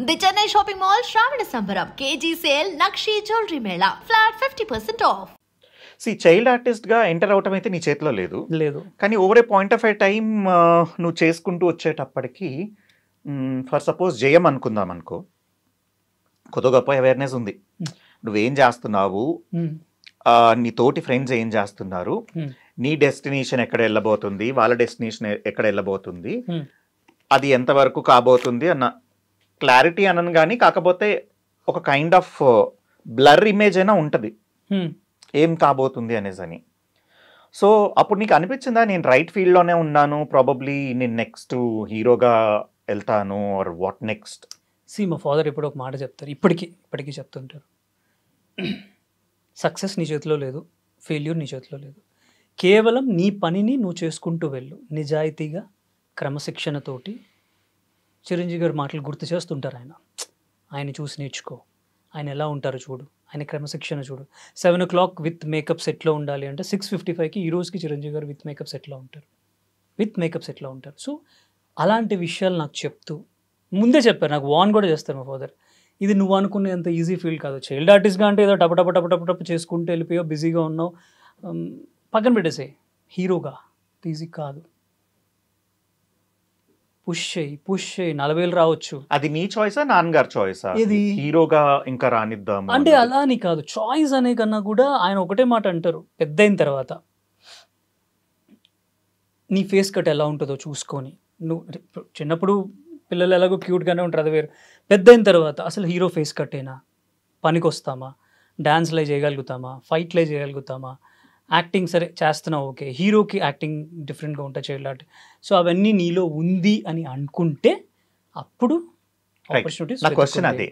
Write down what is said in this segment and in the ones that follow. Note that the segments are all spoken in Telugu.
ది చెన్నై షాపింగ్ మాల్ శ్రావణ సంబరం KG sale nakshi jewellery Mela flat 50% of. Child ఆర్టిస్ట్గా ఎంటర్ అవటం అయితే నీ చేతిలో లేదు. కానీ over a point of A time నువ్వు చేసుకుంటూ వచ్చేటప్పటికి ఫర్ సపోజ్ జయం అనుకుందాం అనుకో, కొద్దిగా గొప్ప అవేర్నెస్ ఉంది. నువ్వేం చేస్తున్నావు, నీ తోటి ఫ్రెండ్స్ ఏం చేస్తున్నారు, నీ డెస్టినేషన్ ఎక్కడ వెళ్ళబోతుంది, వాళ్ళ డెస్టినేషన్ ఎక్కడ వెళ్ళబోతుంది, అది ఎంతవరకు కాబోతుంది అన్న క్లారిటీ అనను. కానీ కాకపోతే ఒక కైండ్ ఆఫ్ బ్లర్ ఇమేజ్ అయినా ఉంటుంది ఏం కాబోతుంది అనేసి అని. సో అప్పుడు నీకు అనిపించిందా నేను రైట్ ఫీల్డ్లోనే ఉన్నాను, ప్రాబబ్లీ నేను నెక్స్ట్ హీరోగా వెళ్తాను ఆర్ వాట్ నెక్స్ట్? మా ఫాదర్ ఎప్పుడు ఒక మాట చెప్తారు, ఇప్పటికీ చెప్తుంటారు, సక్సెస్ నీ చేతిలో లేదు, ఫెయిల్యూర్ నీ చేతిలో లేదు, కేవలం నీ పనిని నువ్వు చేసుకుంటూ వెళ్ళు, నిజాయితీగా క్రమశిక్షణతోటి. చిరంజీవి గారి మాటలు గుర్తు చేస్తుంటారు. ఆయన చూసి నేర్చుకో, ఆయన ఎలా ఉంటారో చూడు, ఆయన క్రమశిక్షణ చూడు. 7 o'clock విత్ మేకప్ సెట్లో ఉండాలి అంటే 6:55కి ఈ రోజుకి చిరంజీవి గారు విత్ మేకప్ సెట్లో ఉంటారు. సో అలాంటి విషయాలు నాకు చెప్తూ ముందే చెప్పారు, నాకు వార్న్ కూడా చేస్తారు మా ఫాదర్. ఇది నువ్వు అనుకునేంత ఈజీ ఫీల్డ్ కాదు. చైల్డ్ ఆర్టిస్ట్గా అంటే ఏదో టపటప చేసుకుంటూ వెళ్ళిపోయావు, బిజీగా ఉన్నావు, పక్కన పెట్టేసే. హీరోగా ఈజీ కాదు. పుష్ చేయి 40,000 రావచ్చు. అది నీ చాయిసా నాన్నగారు చాయిసా? ఇది హీరోగా ఇంకా రానిద్దాం అంటే అలా అని కాదు, చాయిస్ అనే కన్నా కూడా ఆయన ఒకటే మాట అంటారు, పెద్ద అయిన తర్వాత నీ ఫేస్ కట్ ఎలా ఉంటుందో చూసుకొని. నువ్వు చిన్నప్పుడు పిల్లలు ఎలాగో క్యూట్గానే ఉంటారు, అది వేరు. పెద్ద అయిన తర్వాత అసలు హీరో ఫేస్ కట్టేనా, పనికి వస్తామా, డాన్స్లే చేయగలుగుతామా, ఫైట్లే చేయగలుగుతామా, యాక్టింగ్ సరే చేస్తున్నావు, ఓకే, హీరోకి యాక్టింగ్ డిఫరెంట్గా ఉంటాయి చైల్డ్ ఆర్ట్. సో అవన్నీ నీలో ఉంది అని అనుకుంటే అప్పుడు ఆపర్చునిటీస్. నా క్వశ్చన్ అదే,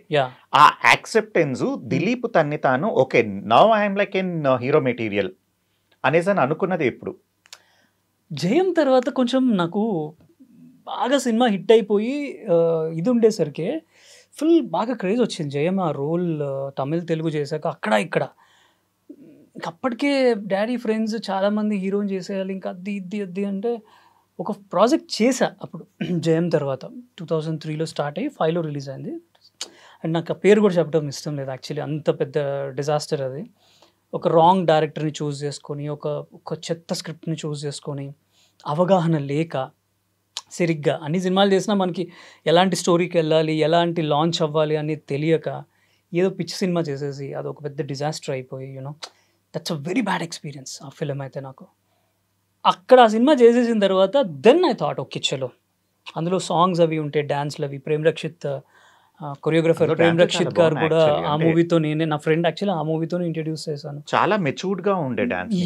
ఆ యాక్సెప్టెన్స్ దిలీప్ తన్ని తాను okay now I'm like an hero material అనేసి అని అనుకున్నది ఎప్పుడు? జయం తర్వాత కొంచెం నాకు బాగా సినిమా హిట్ అయిపోయి ఇది ఉండేసరికి ఫుల్ బాగా క్రేజ్ వచ్చింది. జయం ఆ రోల్ తమిళ్ తెలుగు చేశాక అక్కడ ఇక్కడ అప్పటికే డాడీ ఫ్రెండ్స్ చాలామంది హీరోయిన్ చేసేయాలి, ఇంకా అది అంటే ఒక ప్రాజెక్ట్ చేశా అప్పుడు. జయం తర్వాత 2003లో స్టార్ట్ అయ్యి 5లో రిలీజ్ అయింది. అండ్ నాకు ఆ పేరు కూడా చెప్పడం ఇష్టం లేదు యాక్చువల్లీ, అంత పెద్ద డిజాస్టర్ అది. ఒక రాంగ్ డైరెక్టర్ని చూస్ చేసుకొని, ఒక చెత్త స్క్రిప్ట్ని చూస్ చేసుకొని, అవగాహన లేక సరిగ్గా అన్ని సినిమాలు చేసినా మనకి ఎలాంటి స్టోరీకి వెళ్ళాలి, ఎలాంటి లాంచ్ అవ్వాలి అనేది తెలియక ఏదో పిచ్చి సినిమా చేసేసి అది ఒక పెద్ద డిజాస్టర్ అయిపోయి, that's a very bad experience ఆ ఫిలిం అయితే నాకు. అక్కడ ఆ సినిమా చేసేసిన తర్వాత దెన్ ఐ థాట్ ఓకే చలో, అందులో సాంగ్స్ అవి ఉంటే, డాన్స్లు అవి, ప్రేమ్ రక్షిత్ కొరియోగ్రఫర్ ప్రేమ్ రక్షిత్ గారు కూడా ఆ మూవీతో నా ఫ్రెండ్ యాక్చువల్లీ ఆ మూవీతో ఇంట్రడ్యూస్ చేశాను. చాలా మెచ్యూర్డ్గా ఉండే డాన్స్.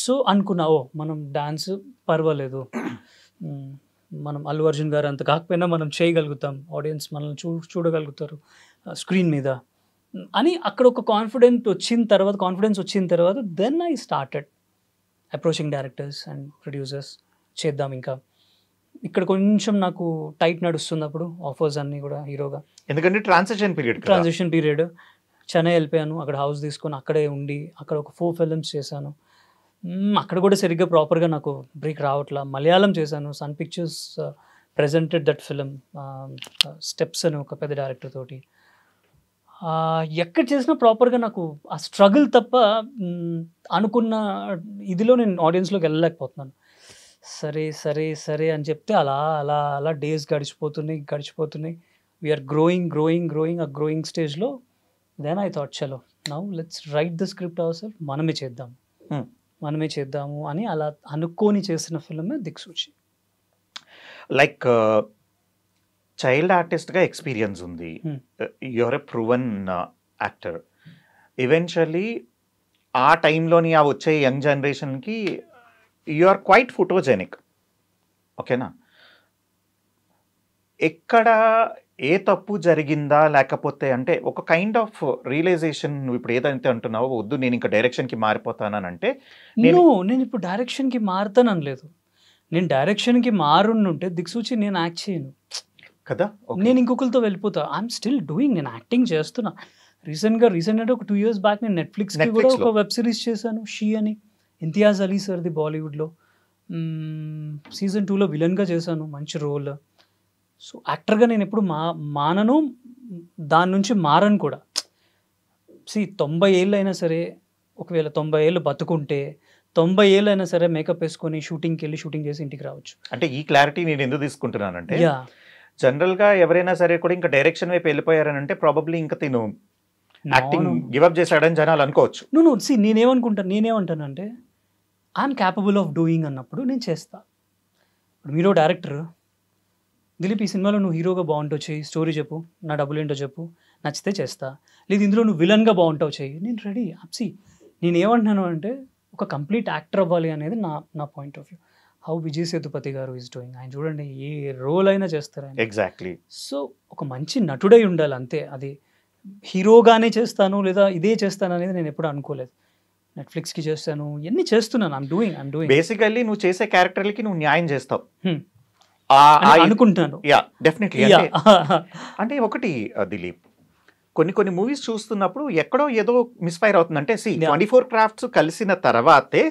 సో అనుకున్నా మనం డాన్స్ పర్వాలేదు, మనం అల్లు అర్జున్ గారు అంత కాకపోయినా మనం చేయగలుగుతాం, ఆడియన్స్ మనల్ని చూడగలుగుతారు స్క్రీన్ మీద అని అక్కడ ఒక కాన్ఫిడెన్స్ వచ్చిన తర్వాత then I started approaching directors and producers, చేద్దాం ఇంకా. ఇక్కడ కొంచెం నాకు టైట్ నడుస్తుంది అప్పుడు ఆఫర్స్ అన్నీ కూడా హీరోగా, ఎందుకంటే ట్రాన్సిషన్ పీరియడ్. చెన్నై వెళ్ళిపోయాను, అక్కడ హౌస్ తీసుకొని అక్కడే ఉండి అక్కడ ఒక 4 films చేశాను. అక్కడ కూడా సరిగ్గా ప్రాపర్గా నాకు బ్రేక్ రావట్లా. మలయాళం చేశాను, Sun Pictures presented that film, Steps అని ఒక పెద్ద డైరెక్టర్ తోటి. ఎక్కడ చేసినా ప్రాపర్గా నాకు ఆ స్ట్రగుల్ తప్ప అనుకున్న ఇదిలో నేను ఆడియన్స్లోకి వెళ్ళలేకపోతున్నాను. సరే అని చెప్తే అలా డేస్ గడిచిపోతున్నాయి. వీఆర్ గ్రోయింగ్ ఆ గ్రోయింగ్ స్టేజ్లో దెన్ ఐ థాట్ చలో now let's write the script our self, మనమే చేద్దాము అని అలా అనుకోని చేసిన ఫిల్మే దిక్సూచి. లైక్ చైల్డ్ ఆర్టిస్ట్గా ఎక్స్పీరియన్స్ ఉంది, your a proven actor. Eventually ఆ టైంలోని ఆ వచ్చే యంగ్ జనరేషన్కి యు ఆర్ క్వైట్ ఫోటోజెనిక్, ఓకేనా? ఎక్కడ ఏ తప్పు జరిగిందా, లేకపోతే అంటే ఒక కైండ్ ఆఫ్ రియలైజేషన్ నువ్వు ఇప్పుడు ఏదైతే అంటున్నావో వద్దు నేను ఇంకా డైరెక్షన్కి మారిపోతానంటే? నేను ఇప్పుడు డైరెక్షన్కి మారుతానని లేదు, నేను డైరెక్షన్కి మారుంటే దిక్సూచి నేను యాక్ట్ చేయను కదా, నేను ఇంకొకరితో వెళ్ళిపోతా. ఐఎమ్ స్టిల్ డూయింగ్, నేను యాక్టింగ్ చేస్తున్నా. రీసెంట్ అంటే ఒక 2 years బ్యాక్ నేను నెట్ఫ్లిక్స్కి కూడా ఒక వెబ్ సిరీస్ చేశాను, షీ అని, ఇంతియాజ్ అలీ సార్ది బాలీవుడ్లో. season 2లో విలన్గా చేశాను, మంచి రోల్. సో యాక్టర్గా నేను ఎప్పుడు మానను, దాని నుంచి మారను కూడా. 90 ఏళ్ళు అయినా సరే, ఒకవేళ 90 ఏళ్ళు బతుకుంటే 90 ఏళ్ళు అయినా సరే మేకప్ వేసుకొని షూటింగ్కి వెళ్ళి షూటింగ్ చేసి ఇంటికి రావచ్చు. అంటే ఈ క్లారిటీ నేను ఎందుకు తీసుకుంటున్నానంటే, యా జనరల్గా ఎవరైనా సరే కూడా ఇంకా డైరెక్షన్ వైపు వెళ్ళిపోయారనంటే ప్రాబబ్లీ ఇంకా తిను యాక్టింగ్ గివప్ చేశాడని జనాలు అనుకోవచ్చు. నువ్వు నేనేమంటానంటే ఐఎమ్ క్యాపబుల్ ఆఫ్ డూయింగ్ అన్నప్పుడు నేను చేస్తా. ఇప్పుడు మీరు డైరెక్టర్, దిలీప్ ఈ సినిమాలో నువ్వు హీరోగా బాగుంటావు చెయ్యి, స్టోరీ చెప్పు, నా డబ్బులు ఏంటో చెప్పు, నచ్చితే చేస్తా. లేదు ఇందులో నువ్వు విలన్గా బాగుంటావు చెయ్యి, నేను రెడీ. నేను ఏమంటున్నాను అంటే ఒక కంప్లీట్ యాక్టర్ అవ్వాలి అనేది నా point of view. How Vijay Sethupathi గారు ఈజ్ డూయింగ్, ఆయన చూడండి ఏ రోల్ అయినా చేస్తారు ఆయన. ఎగ్జాక్ట్లీ. సో ఒక మంచి నటుడై ఉండాలి అంతే. అది హీరోగానే చేస్తాను లేదా ఇదే చేస్తాను అనేది నేను ఎప్పుడు అనుకోలేదు. నెట్ఫ్లిక్స్కి చేస్తాను, ఇవన్నీ చేస్తున్నాను. ఐమ్ డూయింగ్ బేసికల్లీ నువ్వు చేసే క్యారెక్టర్లకి నువ్వు న్యాయం చేస్తావు అనుకుంటున్నాను. Yeah definitely. అంటే ఒకటి దిలీప్, కొన్ని మూవీస్ చూస్తున్నప్పుడు ఎక్కడో ఏదో మిస్ఫైర్ అవుతుంది. అంటే 24 క్రాఫ్ట్స్ కలిసిన తర్వాతే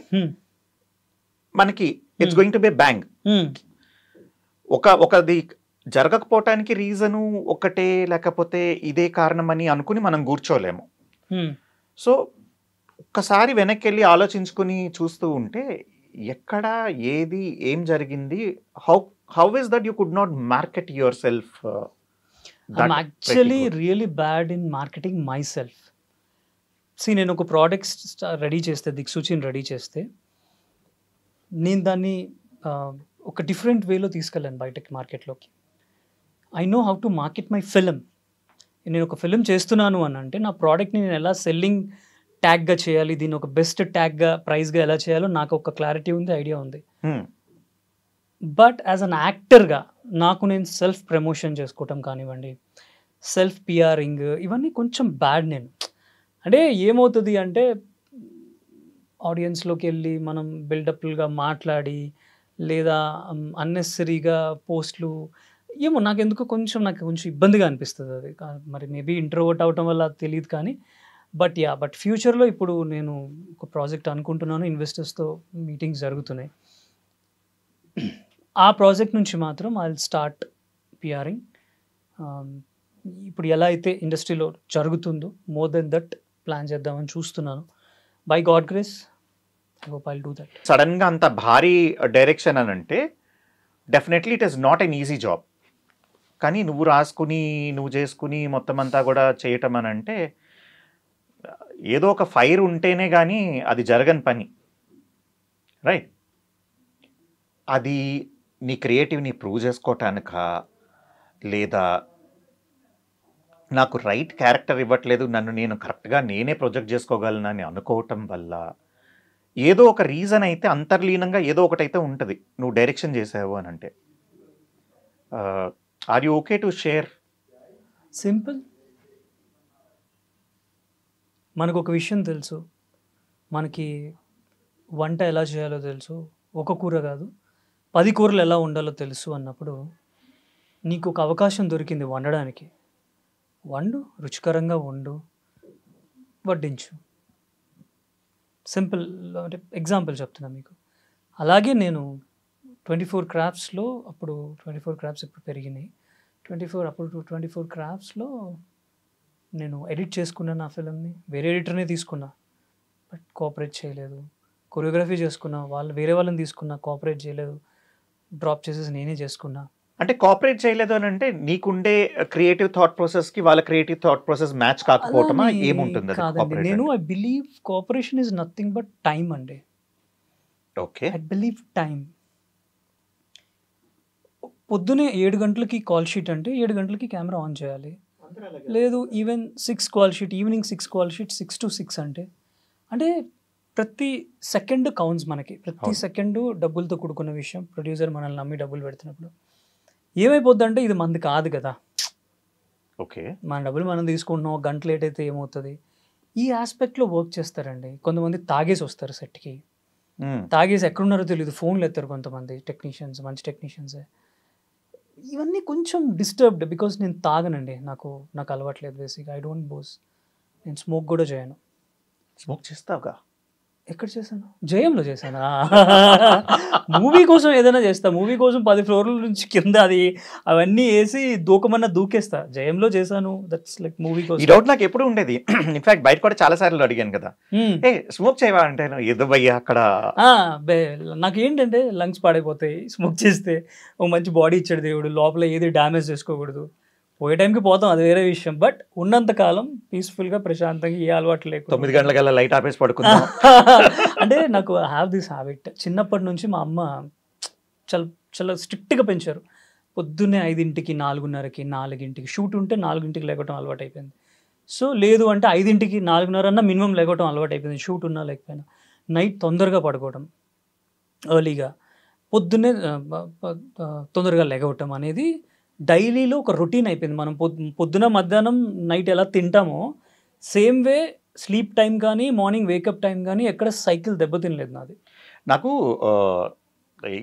మనకి it's going to be bang. ఒకది జరగకపోవటానికి రీజను ఒకటే, లేకపోతే ఇదే కారణం అని అనుకుని మనం కూర్చోలేము. సో ఒక్కసారి వెనక్కి వెళ్ళి ఆలోచించుకుని చూస్తూ ఉంటే ఎక్కడ ఏది ఏం జరిగింది, how is that you could not market your self? I'm actually really bad in marketing myself. నేను ఒక ప్రోడక్ట్స్ రెడీ చేస్తే, దిక్సూచిని రెడీ చేస్తే నేను దాన్ని ఒక డిఫరెంట్ వేలో తీసుకెళ్ళాను బయటకి మార్కెట్లోకి. I know how to market my film. నేను ఒక ఫిలిం చేస్తున్నాను అని అంటే నా ప్రోడక్ట్ని నేను ఎలా సెల్లింగ్ ట్యాగ్గా చేయాలి, దీన్ని ఒక బెస్ట్ ట్యాగ్గా ప్రైజ్గా ఎలా చేయాలో నాకు ఒక క్లారిటీ ఉంది, ఐడియా ఉంది. బట్ యాజ్ అన్ యాక్టర్గా నాకు నేను సెల్ఫ్ ప్రమోషన్ చేసుకోవటం కానివ్వండి, సెల్ఫ్ పిఆరింగ్, ఇవన్నీ కొంచెం బ్యాడ్. నేను అంటే ఏమవుతుంది అంటే ఆడియన్స్లోకి వెళ్ళి మనం బిల్డప్లుగా మాట్లాడి లేదా అన్నెసరీగా పోస్ట్లు, ఏమో నాకు కొంచెం ఇబ్బందిగా అనిపిస్తుంది అది. మరి మేబీ ఇంట్రోవర్ట్ అవటం వల్ల తెలియదు కానీ బట్ ఫ్యూచర్లో ఇప్పుడు నేను ఒక ప్రాజెక్ట్ అనుకుంటున్నాను, ఇన్వెస్టర్స్తో మీటింగ్స్ జరుగుతున్నాయి. ఆ ప్రాజెక్ట్ నుంచి మాత్రం ఐ విల్ స్టార్ట్ పిఆరింగ్. ఇప్పుడు ఎలా అయితే ఇండస్ట్రీలో జరుగుతుందో మోర్ దెన్ దట్ ప్లాన్ చేద్దామని చూస్తున్నాను. By God grace I hope I will do that. సడన్గా అంత భారీ డైరెక్షన్ అని అంటే definitely it is not an easy job. కానీ నువ్వు రాసుకుని నువ్వు చేసుకుని మొత్తం అంతా కూడా చేయటం అని అంటే ఏదో ఒక ఫైర్ ఉంటేనే కానీ అది జరగని పని, రైట్? అది నీ క్రియేటివ్ని ప్రూవ్ చేసుకోవటానికా, లేదా నాకు రైట్ క్యారెక్టర్ ఇవ్వట్లేదు, నన్ను నేను కరెక్ట్గా నేనే ప్రొజెక్ట్ చేసుకోగలనని అనుకోవటం వల్ల, ఏదో ఒక రీజన్ అయితే అంతర్లీనంగా ఏదో ఒకటైతే ఉంటుంది నువ్వు డైరెక్షన్ చేసావు అని అంటే. Are you okay to share? Simple. మనకు ఒక విషయం తెలుసు, మనకి వంట ఎలా చేయాలో తెలుసు, ఒక కూర కాదు 10 కూరలు ఎలా వండాలో తెలుసు అన్నప్పుడు నీకు ఒక అవకాశం దొరికింది వండడానికి. వండు, రుచికరంగా వండు, వడ్డించు. సింపుల్. అంటే ఎగ్జాంపుల్ చెప్తున్నా మీకు. అలాగే నేను 24 క్రాఫ్ట్స్లో అప్పుడు 24 క్రాఫ్ట్స్ ఇప్పుడు పెరిగినాయి. 24 క్రాఫ్ట్స్లో నేను ఎడిట్ చేసుకున్నా నా ఫిలింని. వేరే ఎడిటర్నే తీసుకున్నా, బట్ కోఆపరేట్ చేయలేదు. కొరియోగ్రఫీ చేసుకున్నా, వేరే వాళ్ళని తీసుకున్నా, కోఆపరేట్ చేయలేదు. డ్రాప్ చేసేసి నేనే చేసుకున్నా. అంటే కోఆపరేట్ చేయలేదు అని అంటే నీకుండే క్రియేటివ్ థాట్ ప్రాసెస్కి వాళ్ళ క్రియేటివ్ థాట్ ప్రాసెస్ మ్యాచ్ కాకపోవటమా, ఏముంటుంది? కాదండి, నేను I believe cooperation is nothing but time అండి. Okay, I believe time. పొద్దునే 7 గంటలకి కాల్ షీట్ అంటే 7 గంటలకి కెమెరా ఆన్ చేయాలి. లేదు even 6 call sheet, evening 6 call sheet, 6 to 6 అంటే ప్రతి సెకండ్ కౌంట్స్. మనకి ప్రతి సెకండ్ డబ్బులతో కూడుకున్న విషయం. ప్రొడ్యూసర్ మనల్ని నమ్మి డబ్బులు పెడుతున్నప్పుడు ఏమైపోద్ది అంటే ఇది మంది కాదు కదా. ఓకే, మన డబ్బులు మనం తీసుకుంటున్నాం, గంట లేట్ అయితే ఏమవుతుంది, ఈ ఆస్పెక్ట్లో వర్క్ చేస్తారండి. కొంతమంది తాగేసి వస్తారు సెట్కి, తాగేసి ఎక్కడున్నారో తెలియదు, ఫోన్లు ఎత్తారు కొంతమంది టెక్నీషియన్స్, మంచి టెక్నీషియన్సే. ఇవన్నీ కొంచెం డిస్టర్బ్డ్ బికాస్ నేను తాగనండి, నాకు అలవాట్లేదు. బేసిక్గా ఐ డోంట్ బోస్. నేను స్మోక్ కూడా చేయను. స్మోక్ చేస్తావుగా? ఎక్కడ చేశాను? జయంలో చేశాను. మూవీ కోసం ఏదైనా చేస్తా. మూవీ కోసం 10 ఫ్లోర్ల నుంచి కింద అది అవన్నీ వేసి దూకమన్నా దూకేస్తా. జయంలో చేశాను. దట్స్ లైక్ మూవీ కోసం. ఈ డౌట్ నాకు ఎప్పుడు ఉండేది. ఇన్ఫాక్ట్ బయట కూడా చాలా సార్లు అడిగాను కదా, ఏ స్మోక్ చేయవా అంటే ఏదో భయ్యా అక్కడ. నాకు ఏంటంటే లంగ్స్ పాడైపోతాయి స్మోక్ చేస్తే. ఓ మంచి బాడీ ఇచ్చాడు దేవుడు, లోపల ఏది డ్యామేజ్ చేసుకోకూడదు. పోయే టైంకి పోతాం, అది వేరే విషయం. బట్ ఉన్నంతకాలం పీస్ఫుల్గా ప్రశాంతంగా ఏ అలవాటు లేకుండా 9 గంటలకల్లా లైట్ ఆపేసి పడుకుందాం. అంటే నాకు హ్యావ్ దిస్ హ్యాబిట్. చిన్నప్పటి నుంచి మా అమ్మ చాలా చాలా స్ట్రిక్ట్గా పెంచారు. పొద్దున్నే 5ంటికి 4:30కి 4ంటికి షూట్ ఉంటే 4ంటికి లేకపోవడం అలవాటు అయిపోయింది. సో లేదు అంటే 5ంటికి 4:30 మినిమం లేకపోవడం అలవాటు అయిపోయింది, షూట్ ఉన్నా లేకపోయినా. నైట్ తొందరగా పడుకోవడం, ఎర్లీగా, పొద్దున్నే తొందరగా లెగవటం అనేది డైలీలో ఒక రొటీన్ అయిపోయింది. మనం పొద్దున మధ్యాహ్నం నైట్ ఎలా తింటామో సేమ్ వే స్లీప్ టైం కానీ మార్నింగ్ వేకప్ టైం కానీ ఎక్కడ సైకిల్ దెబ్బతినలేదు నాది. నాకు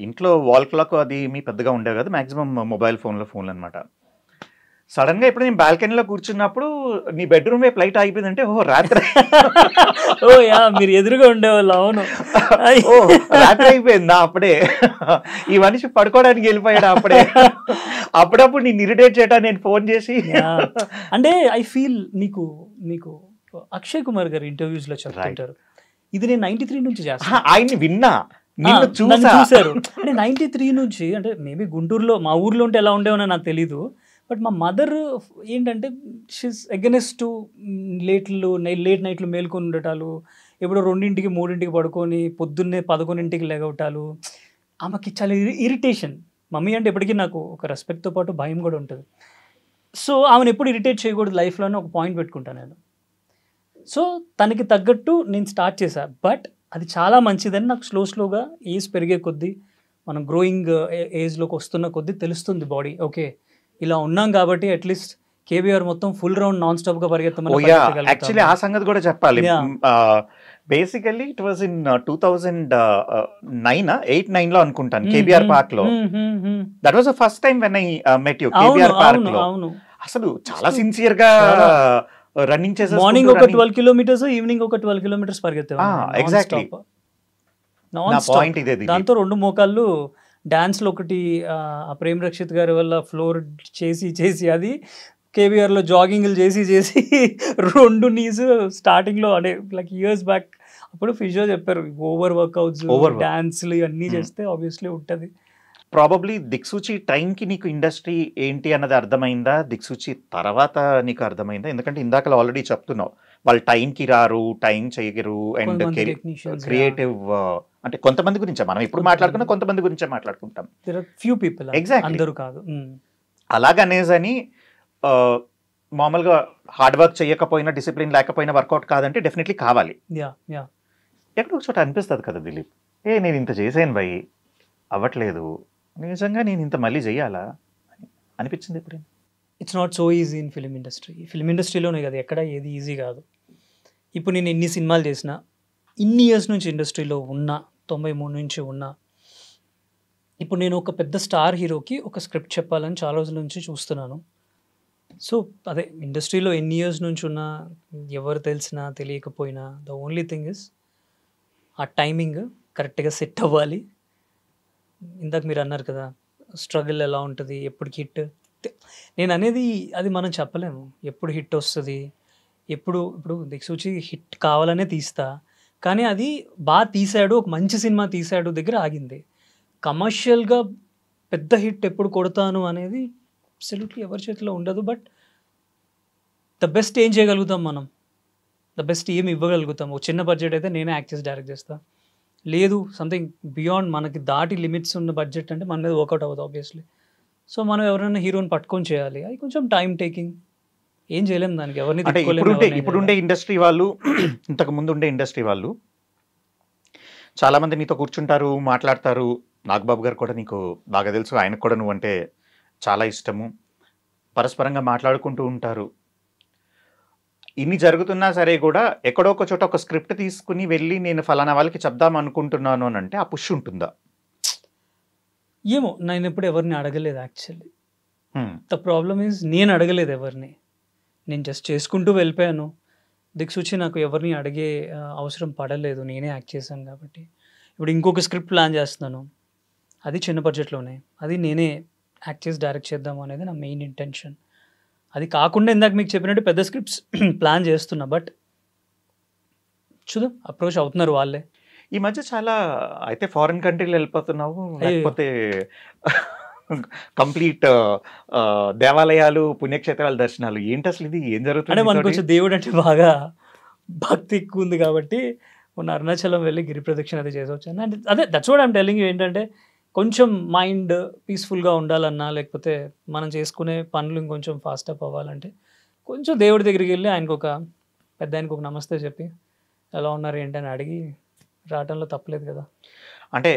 ఇంట్లో వాల్ క్లాక్ అది మీ పెద్దగా ఉండేవి కదా, మ్యాక్సిమం మొబైల్ ఫోన్లు అనమాట. సడన్గా ఇప్పుడు నేను బాల్కనీలో కూర్చున్నప్పుడు నీ బెడ్రూమ్ వైపు లైట్ ఆగిపోయిందంటే ఓహో రాత్రి. ఓ యా, మీరు ఎదురుగా ఉండేవాళ్ళు. అవును, రాత్రి అయిపోయిందా అప్పుడే, ఈ మనిషి పడుకోవడానికి వెళ్ళిపోయాడు అప్పుడే. అప్పుడప్పుడు నేను ఇరిటేట్ చేయటా నేను ఫోన్ చేసి. అంటే ఐ ఫీల్ మీకు అక్షయ్ కుమార్ గారు ఇంటర్వ్యూస్ లో చెప్తుంటారు, ఇది నేను 93 నుంచి చేస్తాను. ఆయన్ని విన్నా, చూసారు. అంటే 93 నుంచి, అంటే మేబీ గుంటూరులో మా ఊర్లో ఉంటే ఎలా ఉండేవో నాకు తెలీదు. బట్ మా మదర్ ఏంటంటే షీస్ అగెనెస్ట్ టు లేట్ నైట్లు మేల్కొని ఉండటాలు, ఎప్పుడో 2ంటికి 3ంటికి పడుకొని పొద్దున్నే 11ంటికి లెగవటాలు. ఆమెకి చాలా ఇరిటేషన్. మమ్మీ అంటే ఎప్పటికీ నాకు ఒక రెస్పెక్ట్తో పాటు భయం కూడా ఉంటుంది. సో ఆమెను ఎప్పుడు ఇరిటేట్ చేయకూడదు లైఫ్లోనే ఒక పాయింట్ పెట్టుకుంటాను నేను. సో తనకి తగ్గట్టు నేను స్టార్ట్ చేశాను. బట్ అది చాలా మంచిదని నాకు స్లోగా ఏజ్ పెరిగే కొద్దీ, మనం గ్రోయింగ్ ఏజ్లోకి వస్తున్న కొద్దీ తెలుస్తుంది బాడీ. ఓకే, ఇలా ఉన్నాం కాబట్టి అట్లీస్ట్ కేబీఆర్ మొత్తం ఫుల్ రౌండ్ నాన్ స్టాప్ గా పరిగెత్తమని. యాక్చువల్లీ ఆ సంగతి కూడా చెప్పాలి. బేసికల్లీ ఇట్ వాజ్ ఇన్ 2008-9 లో అనుకుంటాను, కేబీఆర్ పార్క్ లో. That was the first time when I met you KBR park లో. అసలు చాలా సిన్సియర్ గా రన్నింగ్ చేసే, మార్నింగ్ ఒక 12 కిలోమీటర్స్, ఈవినింగ్ ఒక 12 కిలోమీటర్స్ పరిగెత్తాం. ఎగ్జాక్ట్లీ, దాంతో 2 మోకాళ్ళు డాన్స్లో ఒకటి ప్రేమ్ రక్షిత్ గారి వల్ల ఫ్లోర్ చేసి అది కేబీఆర్లో జాగింగ్లు చేసి 2 నీస్ స్టార్టింగ్లో, అంటే లైక్ ఇయర్స్ బ్యాక్. అప్పుడు ఫిజియో చెప్పారు, ఓవర్ వర్క్అవుట్స్, డాన్స్లు ఇవన్నీ చేస్తే ఆబ్వియస్లీ ఉంటుంది. ప్రాబబ్లీ దిక్సూచి టైంకి నీకు ఇండస్ట్రీ ఏంటి అన్నది అర్థమైందా, దిక్సూచి తర్వాత నీకు అర్థమైందా? ఎందుకంటే ఇందాక ఆల్రెడీ చెప్తున్నావు, వాళ్ళు టైంకి రారు, టైం చేయగరు, అండ్ క్రియేటివ్, అంటే కొంతమంది గురించే మనం ఇప్పుడు మాట్లాడుకున్నా, కొంతమంది గురించే మాట్లాడుకుంటాం. ఫ్యూ పీపుల్, ఎగ్జాక్ట్లీ, అందరూ కాదు. అలాగనేసని మామూలుగా హార్డ్ వర్క్ చేయకపోయినా, డిసిప్లిన్ లేకపోయినా వర్కౌట్ కాదంటే డెఫినెట్లీ కావాలి. ఎక్కడో ఒక చోట అనిపిస్తుంది కదా దిలీప్, నేను ఇంత చేసాను భయ్, అవ్వట్లేదు, నిజంగా నేను ఇంత మళ్ళీ చెయ్యాలా అనిపించింది ఎప్పుడైనా? It's not so easy in film industry. Film ఇండస్ట్రీలోనే కదా, ఎక్కడ ఏది ఈజీ కాదు. ఇప్పుడు నేను ఎన్ని సినిమాలు చేసినా, ఇన్ని ఇయర్స్ నుంచి ఇండస్ట్రీలో ఉన్నా, 93 నుంచి ఉన్నా, ఇప్పుడు నేను ఒక పెద్ద స్టార్ హీరోకి ఒక స్క్రిప్ట్ చెప్పాలని చాలా రోజుల నుంచి చూస్తున్నాను. సో అదే ఇండస్ట్రీలో ఎన్ని ఇయర్స్ నుంచి ఉన్నా, ఎవరు తెలిసినా తెలియకపోయినా, ద ఓన్లీ థింగ్ ఇస్ ఆ టైమింగ్ కరెక్ట్గా సెట్ అవ్వాలి. ఇందాక మీరు అన్నారు కదా స్ట్రగుల్ ఎలా ఉంటుంది, ఎప్పుడు హిట్. నేను అనేది అది మనం చెప్పలేము ఎప్పుడు హిట్ వస్తుంది, ఇప్పుడు దిక్సూచి హిట్ కావాలనే తీస్తా, కానీ అది బాగా తీశాడు, ఒక మంచి సినిమా తీశాడు దగ్గర ఆగింది. కమర్షియల్గా పెద్ద హిట్ ఎప్పుడు కొడతాను అనేది అబ్సల్యూట్లీ ఎవరి చేతిలో ఉండదు. బట్ ద బెస్ట్ ఏం చేయగలుగుతాం మనం, ద బెస్ట్ ఏం ఇవ్వగలుగుతాం. ఒక చిన్న బడ్జెట్ అయితే నేనే యాక్ట్ చేసి డైరెక్ట్ చేస్తాను. లేదు సంథింగ్ బియాండ్, మనకి దాటి లిమిట్స్ ఉన్న బడ్జెట్ అంటే మన మీద వర్కౌట్ అవ్వదు ఆబ్వియస్లీ. సో మనం ఎవరైనా హీరోని పట్టుకొని చేయాలి, అది కొంచెం టైం టేకింగ్, ఏం చేయలేము దానికి. ఎవరిని ఇప్పుడుండే ఇండస్ట్రీ వాళ్ళు, ఇంతకు ముందు ఉండే ఇండస్ట్రీ వాళ్ళు చాలా మంది నీతో కూర్చుంటారు, మాట్లాడతారు. నాగబాబు గారు కూడా నీకు బాగా తెలుసు, ఆయనకు కూడా నువ్వంటే చాలా ఇష్టము, పరస్పరంగా మాట్లాడుకుంటూ ఉంటారు. ఇన్ని జరుగుతున్నా సరే కూడా ఎక్కడో ఒక చోట ఒక స్క్రిప్ట్ తీసుకుని వెళ్ళి నేను ఫలానా వాళ్ళకి చెప్దాం అనుకుంటున్నాను అని అంటే ఆ పుష్ ఉంటుందా? ఏమో, నేను ఎప్పుడు ఎవరిని అడగలేదు యాక్చువల్లీ. ద ప్రాబ్లమ్ ఈజ్ నేను అడగలేదు ఎవరిని, నేను జస్ట్ చేసుకుంటూ వెళ్ళిపోయాను. దిక్సూచి నాకు ఎవరిని అడిగే అవసరం పడలేదు, నేనే యాక్ట్ చేశాను కాబట్టి. ఇప్పుడు ఇంకొక స్క్రిప్ట్ ప్లాన్ చేస్తున్నాను, అది చిన్న బడ్జెట్లోనే, అది నేనే యాక్ట్ చేసి డైరెక్ట్ చేద్దాము అనేది నా మెయిన్ ఇంటెన్షన్. అది కాకుండా ఇందాక మీకు చెప్పినట్టు పెద్ద స్క్రిప్ట్స్ ప్లాన్ చేస్తున్నా, బట్ చూద్దాం, అప్రోచ్ అవుతున్నారు వాళ్ళే. ఈ మధ్య చాలా అయితే ఫారిన్ కంట్రీలో వెళ్ళిపోతున్నావు, లేకపోతే కంప్లీట్ దేవాలయాలు, పుణ్యక్షేత్రాల దర్శనాలు, ఏంటి అసలు ఇది, ఏం అంటే జరుగుతుంది మనకు కొంచెం దేవుడు అంటే బాగా భక్తి ఎక్కువ ఉంది కాబట్టి మొన్న అరుణాచలం వెళ్ళి గిరి ప్రదక్షిణ అది చేసి వచ్చాను. అంటే అదే that's what I'm telling you, ఏంటంటే కొంచెం మైండ్ పీస్ఫుల్గా ఉండాలన్నా, లేకపోతే మనం చేసుకునే పనులు ఇంకొంచెం ఫాస్ట్ అప్ అవ్వాలంటే కొంచెం దేవుడి దగ్గరికి వెళ్ళి ఆయనకు ఒక పెద్ద ఆయనకు ఒక నమస్తే చెప్పి ఎలా ఉన్నారు ఏంటని అడిగి రావడంలో తప్పలేదు కదా. అంటే